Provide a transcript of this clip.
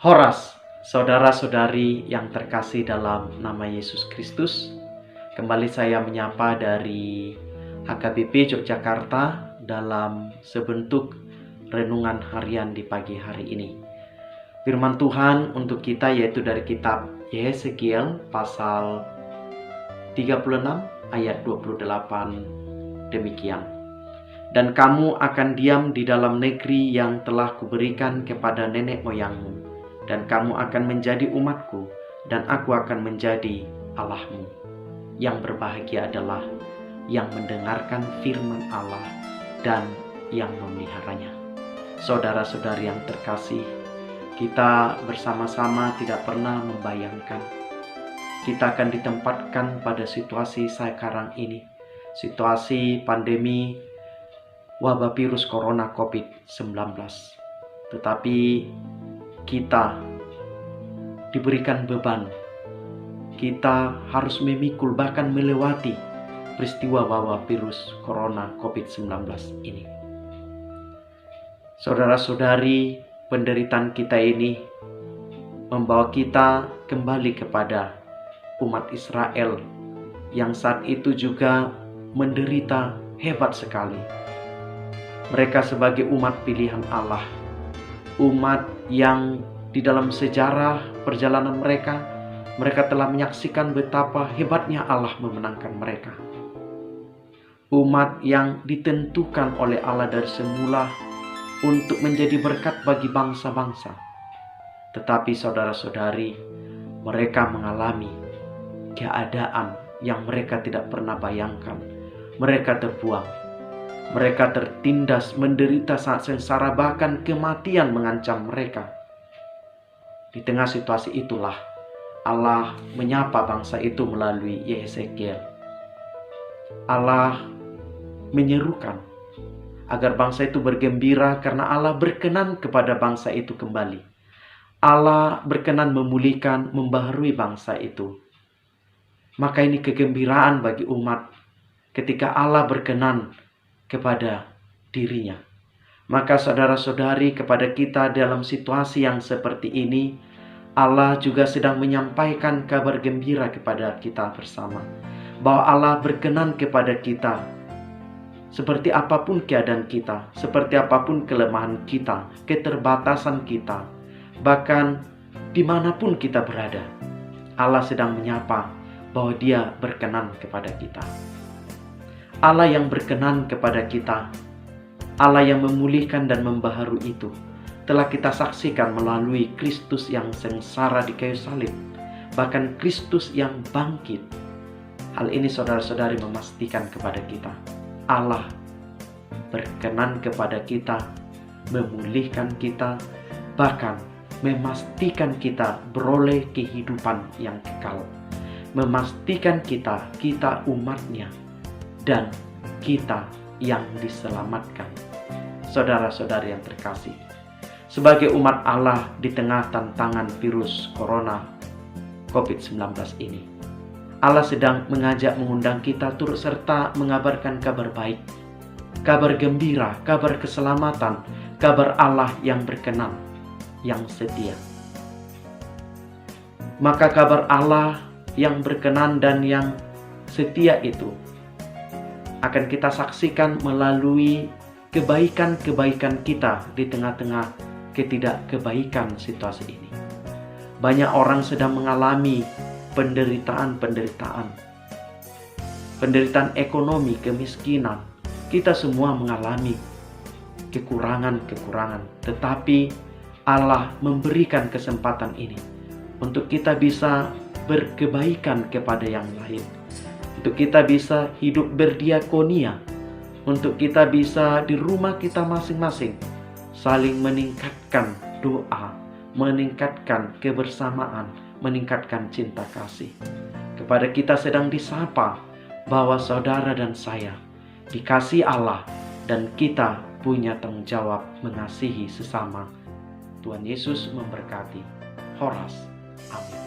Horas, saudara-saudari yang terkasih dalam nama Yesus Kristus, kembali saya menyapa dari HKBP Yogyakarta dalam sebentuk renungan harian di pagi hari ini. Firman Tuhan untuk kita yaitu dari kitab Yeskiel pasal 36 ayat 28 demikian. Dan kamu akan diam di dalam negeri yang telah kuberikan kepada nenek moyangmu, dan kamu akan menjadi umatku, dan aku akan menjadi Allahmu. Yang berbahagia adalah yang mendengarkan firman Allah dan yang memeliharanya. Saudara-saudari yang terkasih, kita bersama-sama tidak pernah membayangkan kita akan ditempatkan pada situasi sekarang ini, situasi pandemi wabah virus corona COVID-19. Tetapi kita diberikan beban. Kita harus memikul bahkan melewati peristiwa wabah virus corona COVID-19 ini. Saudara-saudari, penderitaan kita ini membawa kita kembali kepada umat Israel yang saat itu juga menderita hebat sekali. Mereka sebagai umat pilihan Allah, umat yang di dalam sejarah perjalanan mereka telah menyaksikan betapa hebatnya Allah memenangkan mereka. Umat yang ditentukan oleh Allah dari semula untuk menjadi berkat bagi bangsa-bangsa. Tetapi saudara-saudari, mereka mengalami keadaan yang mereka tidak pernah bayangkan. Mereka terbuang. Mereka tertindas, menderita saat sengsara, bahkan kematian mengancam mereka. Di tengah situasi itulah Allah menyapa bangsa itu melalui Yeskiel. Allah menyerukan agar bangsa itu bergembira karena Allah berkenan kepada bangsa itu kembali. Allah berkenan memulihkan, membaharui bangsa itu. Maka ini kegembiraan bagi umat ketika Allah berkenan kepada dirinya. Maka saudara-saudari, kepada kita dalam situasi yang seperti ini, Allah juga sedang menyampaikan kabar gembira kepada kita bersama. Bahwa Allah berkenan kepada kita. Seperti apapun keadaan kita, seperti apapun kelemahan kita, keterbatasan kita, bahkan dimanapun kita berada, Allah sedang menyapa bahwa Dia berkenan kepada kita. Allah yang berkenan kepada kita, Allah yang memulihkan dan membaharui itu, telah kita saksikan melalui Kristus yang sengsara di kayu salib, bahkan Kristus yang bangkit. Hal ini saudara-saudari memastikan kepada kita, Allah berkenan kepada kita, memulihkan kita, bahkan memastikan kita beroleh kehidupan yang kekal. Memastikan kita umatnya, dan kita yang diselamatkan. Saudara-saudari yang terkasih, sebagai umat Allah di tengah tantangan virus corona COVID-19 ini, Allah sedang mengundang kita turut serta mengabarkan kabar baik, kabar gembira, kabar keselamatan, kabar Allah yang berkenan, yang setia. Maka kabar Allah yang berkenan dan yang setia itu akan kita saksikan melalui kebaikan-kebaikan kita di tengah-tengah ketidakbaikan situasi ini. Banyak orang sedang mengalami penderitaan ekonomi, kemiskinan. Kita semua mengalami kekurangan. Tetapi Allah memberikan kesempatan ini untuk kita bisa berkebaikan kepada yang lain, untuk kita bisa hidup berdiakonia, untuk kita bisa di rumah kita masing-masing saling meningkatkan doa, meningkatkan kebersamaan, meningkatkan cinta kasih. Kepada kita sedang disapa bahwa saudara dan saya dikasihi Allah, dan kita punya tanggung jawab mengasihi sesama. Tuhan Yesus memberkati. Horas. Amin.